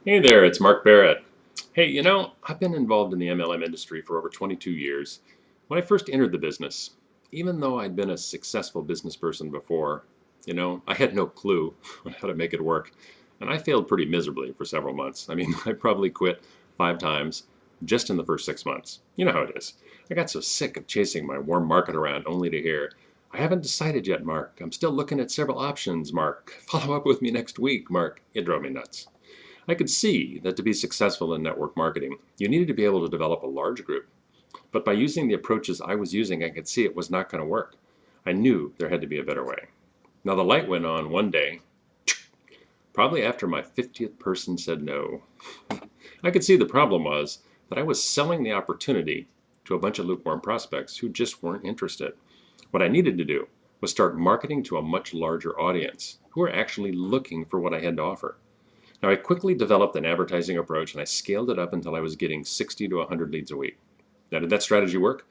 Hey there, it's Mark Barrett. Hey, I've been involved in the MLM industry for over 22 years. When I first entered the business, even though I'd been a successful business person before, I had no clue on how to make it work. And I failed pretty miserably for several months. I mean, I probably quit 5 times just in the first 6 months. You know how it is. I got so sick of chasing my warm market around only to hear, I haven't decided yet, Mark. I'm still looking at several options, Mark. Follow up with me next week, Mark. It drove me nuts. I could see that to be successful in network marketing, you needed to be able to develop a large group. But by using the approaches I was using, I could see it was not going to work. I knew there had to be a better way. Now, the light went on one day, probably after my 50th person said no. I could see the problem was that I was selling the opportunity to a bunch of lukewarm prospects who just weren't interested. What I needed to do was start marketing to a much larger audience who were actually looking for what I had to offer. Now, I quickly developed an advertising approach and I scaled it up until I was getting 60 to 100 leads a week. Now, did that strategy work?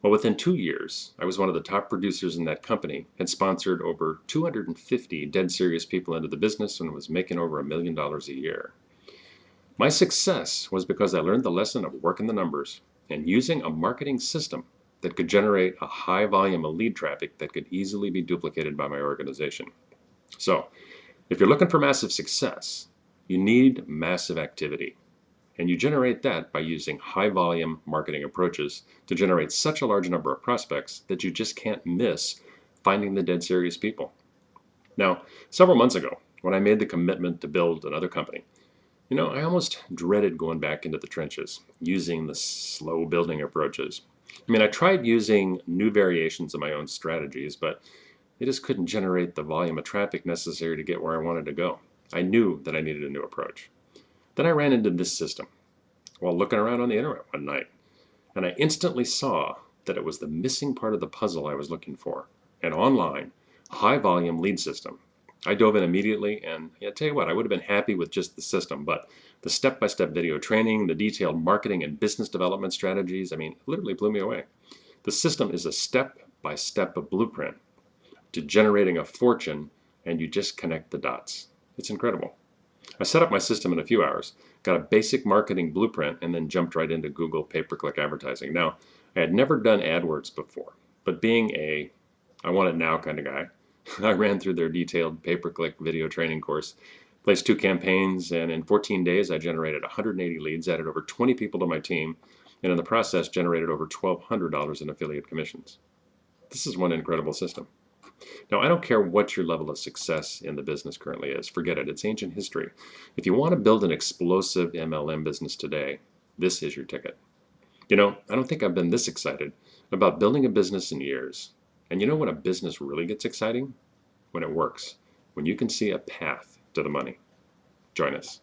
Well, within 2 years, I was one of the top producers in that company, had sponsored over 250 dead serious people into the business, and was making over $1 million a year. My success was because I learned the lesson of working the numbers and using a marketing system that could generate a high volume of lead traffic that could easily be duplicated by my organization. So, if you're looking for massive success, you need massive activity. And you generate that by using high volume marketing approaches to generate such a large number of prospects that you just can't miss finding the dead serious people. Now, several months ago, when I made the commitment to build another company, I almost dreaded going back into the trenches using the slow building approaches. I mean, I tried using new variations of my own strategies, but they just couldn't generate the volume of traffic necessary to get where I wanted to go. I knew that I needed a new approach. Then I ran into this system while looking around on the internet one night, and I instantly saw that it was the missing part of the puzzle I was looking for: an online, high volume lead system. I dove in immediately, and I tell you what, I would have been happy with just the system, but the step by step video training, the detailed marketing and business development strategies, literally blew me away. The system is a step by step blueprint to generating a fortune, and you just connect the dots. It's incredible. I set up my system in a few hours, got a basic marketing blueprint, and then jumped right into Google pay-per-click advertising. Now, I had never done AdWords before, but being a I want it now kind of guy, I ran through their detailed pay-per-click video training course, placed 2 campaigns, and in 14 days I generated 180 leads, added over 20 people to my team, and in the process generated over $1,200 in affiliate commissions. This is one incredible system. Now, I don't care what your level of success in the business currently is. Forget it. It's ancient history. If you want to build an explosive MLM business today, this is your ticket. I don't think I've been this excited about building a business in years. And you know when a business really gets exciting? When it works. When you can see a path to the money. Join us.